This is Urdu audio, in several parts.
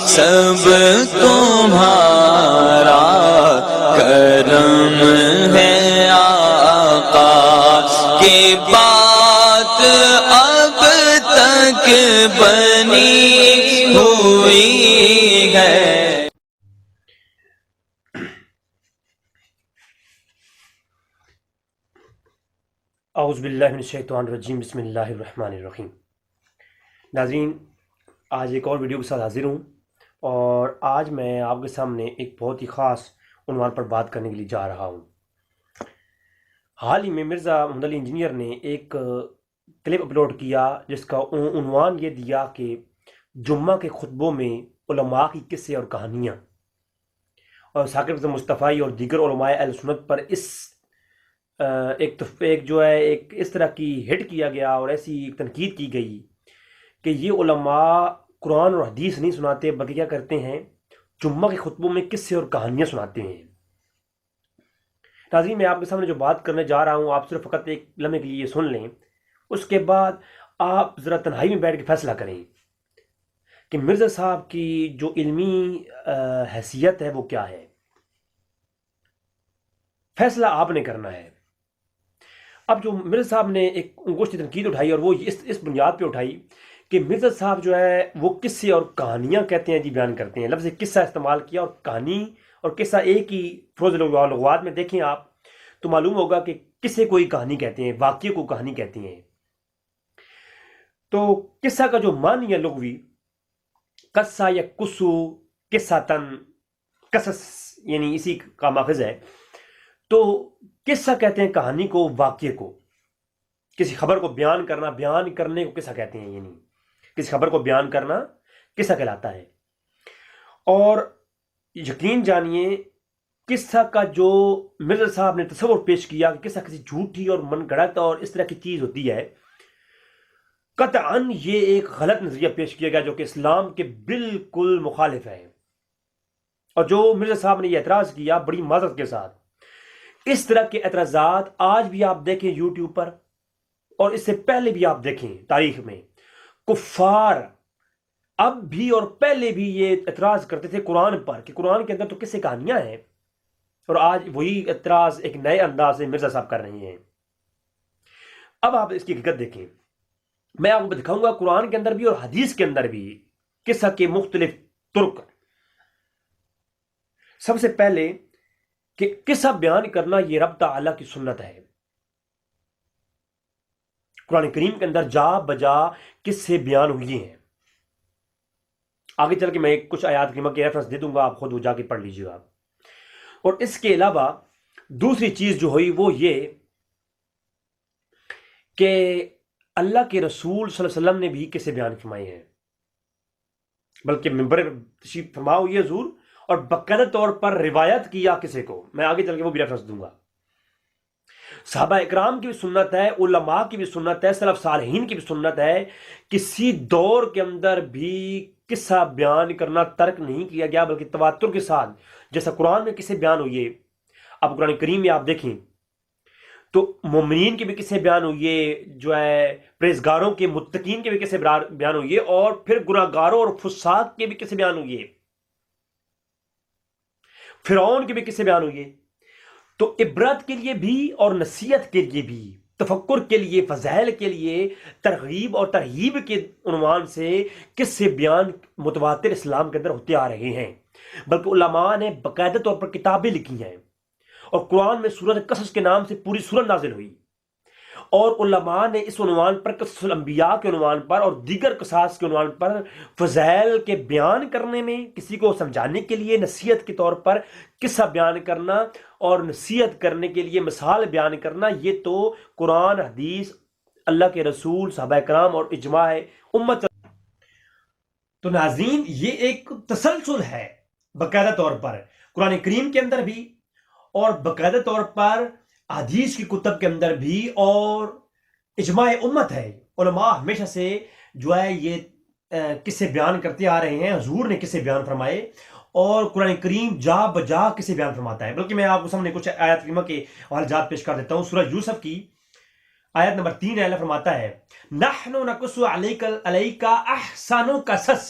سب تمہارا کرم ہے آقا کی بات اب تک بنی ہوئی ہے۔ اعوذ باللہ من الشیطان الرجیم، بسم اللہ الرحمن الرحیم۔ ناظرین، آج ایک اور ویڈیو کے ساتھ حاضر ہوں، اور آج میں آپ کے سامنے ایک بہت ہی خاص عنوان پر بات کرنے کے لیے جا رہا ہوں۔ حال ہی میں مرزا محمد علی انجینئر نے ایک کلپ اپلوڈ کیا جس کا عنوان یہ دیا کہ جمعہ کے خطبوں میں علماء کی قصے اور کہانیاں، اور ثاقب اعظم مصطفی اور دیگر علماء اہل سنت پر ایک اس طرح کی ہٹ کیا گیا اور ایسی تنقید کی گئی کہ یہ علماء قرآن اور حدیث نہیں سناتے بلکہ کیا کرتے ہیں، جمعہ کے خطبوں میں قصے اور کہانیاں سناتے ہیں۔ ناظرین، میں آپ کے سامنے جو بات کرنے جا رہا ہوں، آپ صرف فقط ایک لمحے کے لیے سن لیں، اس کے بعد آپ ذرا تنہائی میں بیٹھ کے فیصلہ کریں کہ مرزا صاحب کی جو علمی حیثیت ہے وہ کیا ہے۔ فیصلہ آپ نے کرنا ہے۔ اب جو مرزا صاحب نے ایک انگوشتی تنقید اٹھائی، اور وہ اس بنیاد پہ اٹھائی کہ مرزا صاحب جو ہے وہ قصے اور کہانیاں کہتے ہیں، جی بیان کرتے ہیں، لفظ قصہ استعمال کیا، اور کہانی اور قصہ ایک ہی فروز لغات میں دیکھیں آپ تو معلوم ہوگا کہ قصے کو ہی کہانی کہتے ہیں، واقعے کو کہانی کہتے ہیں۔ تو قصہ کا جو معنی ہے لغوی، قصہ یا قصو، قصہ تن، قصص یعنی اسی کا ماخذ ہے۔ تو قصہ کہتے ہیں کہانی کو، واقعے کو، کسی خبر کو بیان کرنا، بیان کرنے کو قصہ کہتے ہیں، یعنی کسی خبر کو بیان کرنا قصہ کہلاتا ہے۔ اور یقین جانیے، قصہ کا جو مرزا صاحب نے تصور پیش کیا کہ قصہ کسی جھوٹی اور من گھڑت اور اس طرح کی چیز ہوتی ہے، قطعاً یہ ایک غلط نظریہ پیش کیا گیا جو کہ اسلام کے بالکل مخالف ہے۔ اور جو مرزا صاحب نے یہ اعتراض کیا بڑی معذرت کے ساتھ، اس طرح کے اعتراضات آج بھی آپ دیکھیں یوٹیوب پر، اور اس سے پہلے بھی آپ دیکھیں تاریخ میں، کفار اب بھی اور پہلے بھی یہ اعتراض کرتے تھے قرآن پر کہ قرآن کے اندر تو قصے کہانیاں ہیں، اور آج وہی اعتراض ایک نئے انداز سے مرزا صاحب کر رہے ہیں۔ اب آپ اس کی حقیقت دیکھیں، میں آپ کو دکھاؤں گا قرآن کے اندر بھی اور حدیث کے اندر بھی قصہ کے مختلف طرق۔ سب سے پہلے کہ قصہ بیان کرنا یہ رب تعالیٰ کی سنت ہے۔ قرآن کریم کے اندر جا بجا قصے بیان ہوئے ہیں۔ آگے چل کے میں کچھ آیات کریمہ کی ریفرنس دے دوں گا، آپ خود وہ جا کے پڑھ لیجیے گا۔ اور اس کے علاوہ دوسری چیز جو ہوئی وہ یہ کہ اللہ کے رسول صلی اللہ علیہ وسلم نے بھی قصے بیان فرمائے ہیں، بلکہ ممبر تشریف فرما ہوئی ہے حضور، اور باقاعدہ طور پر روایت کیا کسی کو، میں آگے چل کے وہ بھی ریفرنس دوں گا۔ صحابہ اکرام کی بھی سنت ہے، علماء کی بھی سنت ہے، سلف صالحین کی بھی سنت ہے، کسی دور کے اندر بھی قصہ بیان کرنا ترک نہیں کیا گیا، بلکہ تواتر کے ساتھ، جیسا قرآن میں قصے بیان ہوئے۔ اب قرآن کریم میں آپ دیکھیں تو مومنین کے بھی قصے بیان ہوئے، جو ہے پرہیزگاروں کے، متقین کے بھی قصے بیان ہوئے، اور پھر گناہگاروں اور فساق کے بھی قصے بیان ہوئے، فرعون کے بھی قصے بیان ہوئے۔ تو عبرت کے لیے بھی اور نصیحت کے لیے بھی، تفکر کے لیے، فضائل کے لیے، ترغیب اور ترہیب کے عنوان سے قصے بیان متواتر اسلام کے اندر ہوتے آ رہے ہیں، بلکہ علماء نے باقاعدہ طور پر کتابیں لکھی ہیں، اور قرآن میں سورۃ قصص کے نام سے پوری سورت نازل ہوئی، اور علماء نے اس عنوان پر، قصص الانبیاء کے عنوان پر اور دیگر قصاص کے عنوان پر، فضائل کے بیان کرنے میں، کسی کو سمجھانے کے لیے، نصیحت کے طور پر قصہ بیان کرنا اور نصیحت کرنے کے لیے مثال بیان کرنا، یہ تو قرآن، حدیث، اللہ کے رسول، صحابہ کرام اور اجماع امت۔ تو ناظرین، یہ ایک تسلسل ہے باقاعدہ طور پر قرآن کریم کے اندر بھی، اور باقاعدہ طور پر حدیث کی کتب کے اندر بھی، اور اجماع امت ہے۔ علماء ہمیشہ سے جو ہے یہ قصے بیان کرتے آ رہے ہیں، حضور نے قصے بیان فرمائے، اور قرآن کریم جا بجا قصے بیان فرماتا ہے۔ بلکہ میں آپ کو سامنے کچھ آیات کریمہ کے حوالے جات پیش کر دیتا ہوں۔ سورہ یوسف کی آیت نمبر 3 اللہ فرماتا ہے، نحن نقص علیک احسن قصص،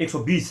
120।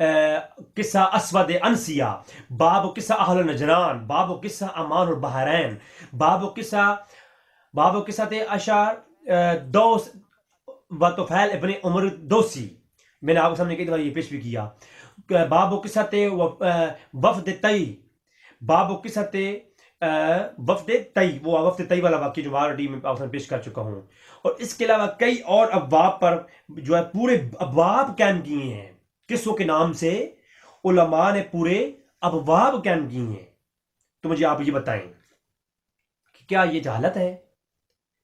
قصہ اسود انسیہ، باب و قصہ اہل نجران، باب و قصہ امان البحرین، باب و قصہ اشار دوس و طفیل ابن عمر دوسی، میں نے آپ کے سامنے کئی دفعہ یہ پیش بھی کیا، باب و قصہ وفد تی، باب و قصہ وفد تی، وہ وفد تی والا واقعہ جو آلریڈی میں آپ پیش کر چکا ہوں، اور اس کے علاوہ کئی اور ابواب پر جو ہے پورے ابواب قائم کیے ہیں، قصوں کے نام سے علماء نے پورے ابواب قائم کیے ہیں۔ تو مجھے آپ یہ بتائیں کہ کیا یہ جہالت ہے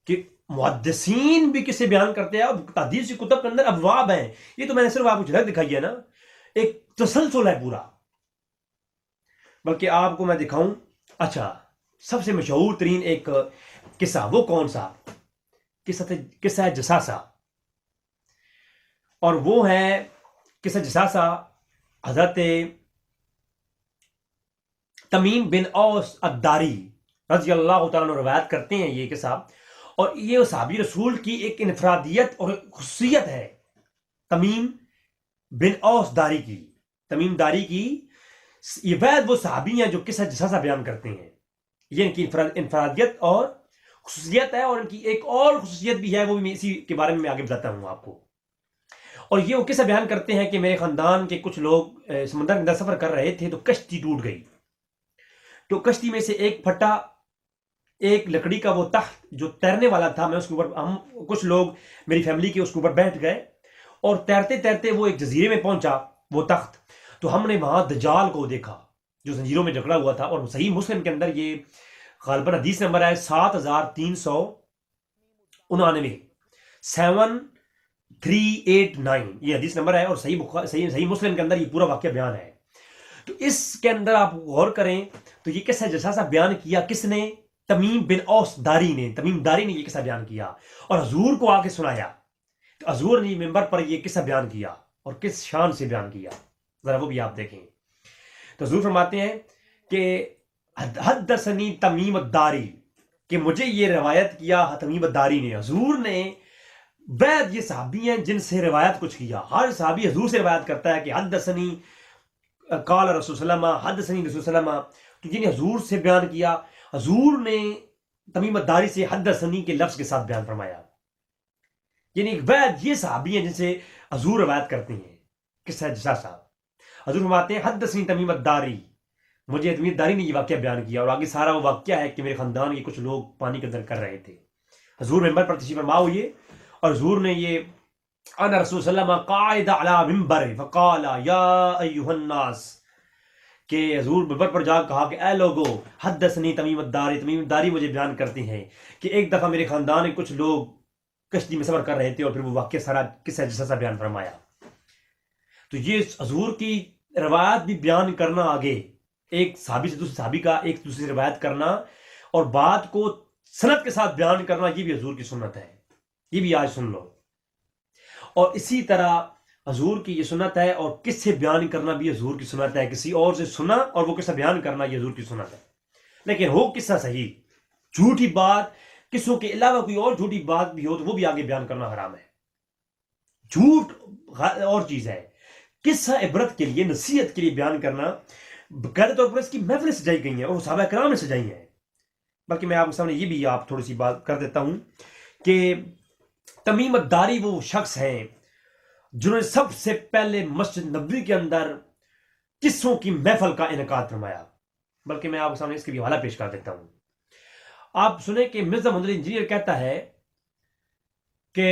کہ محدثین بھی کسے بیان کرتے ہیں اور حدیث کی کتب کے اندر ابواب ہیں؟ یہ تو میں نے صرف آپ کو جھلک دکھائی ہے نا، ایک تسلسل ہے پورا، بلکہ آپ کو میں دکھاؤں۔ اچھا، سب سے مشہور ترین ایک قصہ وہ کون سا قصہ ہے جساسہ، اور وہ ہے قصہ جساسہ حضرت تمیم بن اوس الداری رضی اللہ تعالیٰ عنہ روایت کرتے ہیں یہ قصہ، اور یہ صحابی رسول کی ایک انفرادیت اور خصوصیت ہے، تمیم بن اوس داری کی، تمیم داری کی یہ وید وہ صحابی ہیں جو قصہ جساسہ بیان کرتے ہیں، یہ ان کی انفرادیت اور خصوصیت ہے، اور ان کی ایک اور خصوصیت بھی ہے، وہ بھی میں اسی کے بارے میں آگے بتاتا ہوں آپ کو۔ اور یہ وہ قصہ بیان کرتے ہیں کہ میرے خاندان کے کچھ لوگ سمندر کے اندر سفر کر رہے تھے تو کشتی ٹوٹ گئی، تو کشتی میں سے ایک پھٹا، ایک لکڑی کا وہ تخت جو تیرنے والا تھا، میں اس کے اوپر، ہم کچھ لوگ میری فیملی کے اس کے اوپر بیٹھ گئے، اور تیرتے تیرتے وہ ایک جزیرے میں پہنچا وہ تخت، تو ہم نے وہاں دجال کو دیکھا جو زنجیروں میں جکڑا ہوا تھا، اور صحیح مسلم کے اندر یہ غالباً حدیث نمبر ہے 7399، 7389 یہ حدیث نمبر ہے، اور صحیح مسلم کے اندر یہ پورا واقعہ بیان ہے۔ تو اس کے اندر آپ غور کریں تو یہ قصہ جساسہ بیان کیا کس نے؟ تمیم بن اوس داری نے، تمیم داری نے یہ قصہ بیان کیا اور حضور کو آ کے سنایا، تو حضور نے ممبر پر یہ قصہ بیان کیا، اور کس شان سے بیان کیا ذرا وہ بھی آپ دیکھیں۔ تو حضور فرماتے ہیں کہ حدثنی تمیم الداری، کہ مجھے یہ روایت کیا تمیم الداری نے، حضور نے وید یہ صحابی ہیں جن سے روایت کچھ کیا، ہر صحابی حضور سے روایت کرتا ہے کہ حدثنی قال رسول صلی اللہ علیہ وسلم، حدثنی رسول صلی اللہ علیہ وسلم، تو جنہیں حضور سے بیان کیا، حضور نے تمیم الداری سے حدثنی کے لفظ کے ساتھ بیان فرمایا، یعنی وید یہ صحابی ہیں جن سے حضور روایت کرتے ہیں قصہ جساسہ۔ حضور فرماتے ہیں حدثنی تمیم الداری، مجھے تمیم الداری نے یہ واقعہ بیان کیا، اور آگے سارا وہ واقعہ ہے کہ میرے خاندان کے کچھ لوگ پانی کے اندر کر رہے تھے، حضور ممبر پر تشریف فرما ہوئے، اور حضور نے یہ انا رسول صلی اللہ علیہ وسلم قائد علی ممبر فقال یا ایھا الناس، کہ حضور ممبر پر جا کہا کہ اے لوگو حدثنی تمیم الداری، تمیم الداری مجھے بیان کرتے ہیں کہ ایک دفعہ میرے خاندان کے کچھ لوگ کشتی میں سفر کر رہے تھے، اور پھر وہ واقعہ سارا قصہ جساسہ بیان فرمایا۔ تو یہ حضور کی روایت بھی بیان کرنا، آگے ایک صحابی سے دوسرے صحابی کا ایک دوسرے سے روایت کرنا اور بات کو سند کے ساتھ بیان کرنا، یہ بھی حضور کی سنت ہے، یہ بھی آج سن لو۔ اور اسی طرح حضور کی یہ سنت ہے، اور قصے بیان کرنا بھی حضور کی سنت ہے، کسی اور سے سنا اور وہ قصہ بیان کرنا یہ حضور کی سنت ہے، لیکن ہو قصہ صحیح، جھوٹی بات، قصوں کے علاوہ کوئی اور جھوٹی بات بھی ہو تو وہ بھی آگے بیان کرنا حرام ہے۔ جھوٹ اور چیز ہے، قصہ عبرت کے لیے، نصیحت کے لیے بیان کرنا، باقاعدہ طور پر اس کی محفلیں سجائی گئی ہیں اور صحابہ کرام نے سجائی ہیں۔ بلکہ میں آپ کے سامنے یہ بھی آپ تھوڑی سی بات کر دیتا ہوں کہ تمیم الداری وہ شخص ہیں جنہوں نے سب سے پہلے مسجد نبوی کے اندر قصوں کی محفل کا انعقاد فرمایا۔ بلکہ میں آپ کے سامنے اس کے بھی حوالہ پیش کر دیتا ہوں، آپ سنیں کہ مرزا محمد انجینئر کہتا ہے کہ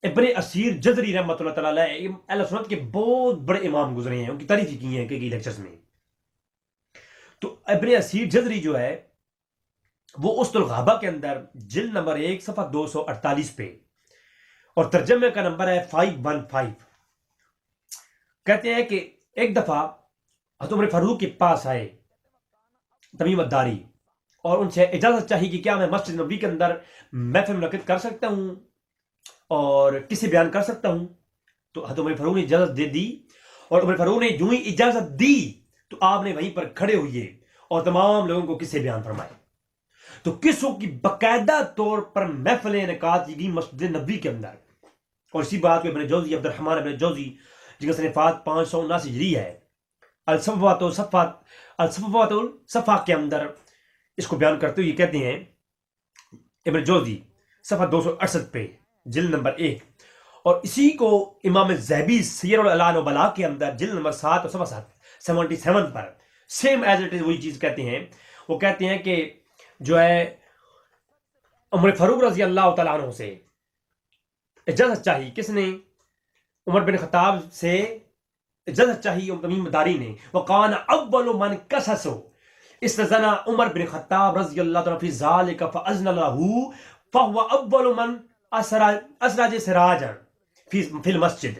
ابن اسیر جزری رحمۃ اللہ تعالی علیہ اہل سنت کے بہت بڑے امام گزرے ہیں، ان کی تعریف کی ہیں کئی لیکچرز میں۔ تو ابن اسیر جزری جو ہے وہ اسد الغابہ کے اندر جلد نمبر 1 صفحہ 248 پہ، اور ترجمے کا نمبر ہے 515، کہتے ہیں کہ ایک دفعہ حضرت عمر فاروق کے پاس آئے تمیم الداری اور ان سے اجازت چاہی کہ کیا میں مسجد نبوی کے اندر محفل منعقد کر سکتا ہوں اور کسے بیان کر سکتا ہوں؟ تو حضرت عمر فاروق نے اجازت دے دی، اور عمر فاروق نے جو ہی اجازت دی تو آپ نے وہیں پر کھڑے ہوئے اور تمام لوگوں کو کسے بیان فرمائے۔ تو قصوں کی باقاعدہ طور پر محفلیں انعقاد کی گئی مسجد نبوی کے اندر، اور اسی بات کو ابن جوزی، عبد الرحمن ابن جوزی جن کا صنفات 579 ہجری ہے، الصفوات الصفا کے اندر اس کو بیان کرتے ہوئے یہ کہتے ہیں ابن جوزی صفحہ 268 پہ جلد نمبر 1، اور اسی کو امام ذہبی سیر العلان و بلا کے اندر جلد نمبر 7 اور صفحہ 77 پر سیم ایز اٹ از وہی چیز کہتے ہیں. وہ کہتے ہیں کہ جو ہے عمر فاروق رضی اللہ تعالیٰ عنہ سے اجازت چاہی، کس نے؟ عمر بن خطاب سے اجازت چاہی تمیم داری نے. وقان اول من قصص استذن عمر بن خطاب رضی اللہ تعالیٰ فی ذالک فاذن له فهو اول من اسرج سراجا فی المسجد،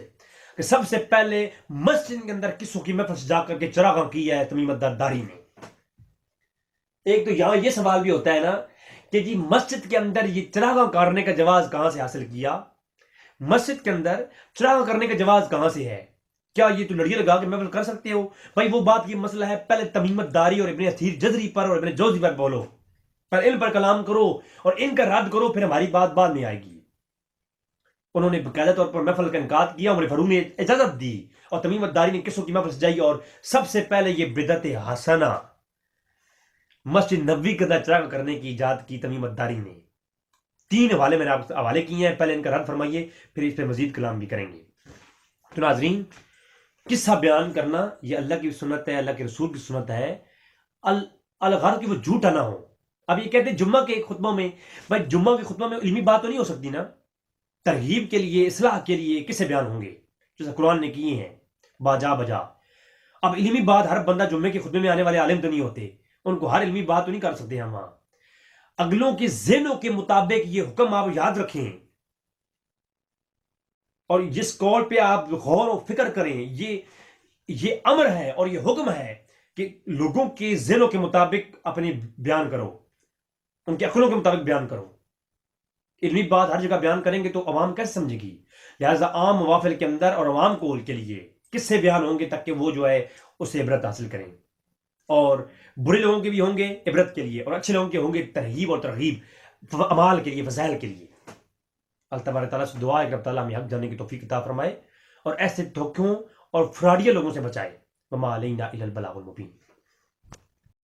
کہ سب سے پہلے مسجد کے اندر کسوں کی محفل سجا کر کے چراغاں کیا ہے تمیم داری نے. ایک تو یہاں یہ سوال بھی ہوتا ہے نا کہ جی مسجد کے اندر یہ چراغاں کرنے کا جواز کہاں سے حاصل کیا؟ مسجد کے اندر چراغاں کرنے کا جواز کہاں سے ہے؟ کیا یہ تو لڑیاں لگا کے محفل کر سکتے ہو؟ بھائی وہ بات، یہ مسئلہ ہے پہلے تمیمت داری اور ابن اثیر جزری پر اور ابن جوزی پر بولو، پر ان پر کلام کرو اور ان کا رد کرو، پھر ہماری بات بعد میں آئے گی. انہوں نے باقاعدہ طور پر محفل کا انعقاد کیا، عمر فاروق نے اجازت دی اور تمیمت داری نے کسوں کی محفل سجائی، اور سب سے پہلے یہ بدعت حسنہ مسجد نبوی کے اندر چراغ کرنے کی ایجاد کی تمیمت داری نے. 3 حوالے میں نے آپ حوالے کیے ہیں، پہلے ان کا رد فرمائیے پھر اس پہ مزید کلام بھی کریں گے. تو ناظرین، قصہ بیان کرنا یہ اللہ کی سنت ہے، اللہ کے رسول کی سنت ہے، الغرض کہ وہ جھوٹا نہ ہو. اب یہ کہتے ہیں جمعہ کے خطبوں میں، بھائی جمعہ کے خطبہ میں علمی بات تو نہیں ہو سکتی نا، ترغیب کے لیے، اصلاح کے لیے کسے بیان ہوں گے جیسے قرآن نے کیے ہیں باجا بجا. اب علمی بات ہر بندہ جمعے کے خطبے میں آنے والے عالم تو نہیں ہوتے، ان کو ہر علمی بات تو نہیں کر سکتے ہم. وہاں اگلوں کے ذہنوں کے مطابق یہ حکم آپ یاد رکھیں، اور جس قول پہ آپ غور و فکر کریں، یہ امر ہے اور یہ حکم ہے کہ لوگوں کے ذہنوں کے مطابق اپنے بیان کرو، ان کے عقلوں کے مطابق بیان کرو. علمی بات ہر جگہ بیان کریں گے تو عوام کیسے سمجھے گی؟ لہٰذا عام موافل کے اندر اور عوام کول کے لیے کس سے بیان ہوں گے تاکہ وہ جو ہے اس سے عبرت حاصل کریں، اور برے لوگوں کے بھی ہوں گے عبرت کے لیے، اور اچھے لوگوں کے ہوں گے ترغیب اور ترغیب اعمال کے لیے، فضائل کے لیے. اللہ تبارک تعالیٰ سے دعا ہے کہ رب تعالیٰ ہمیں حق جاننے کی توفیق عطا فرمائے اور ایسے دھوکوں اور فراڈیہ لوگوں سے بچائے. وما علینا الا البلاغ المبین.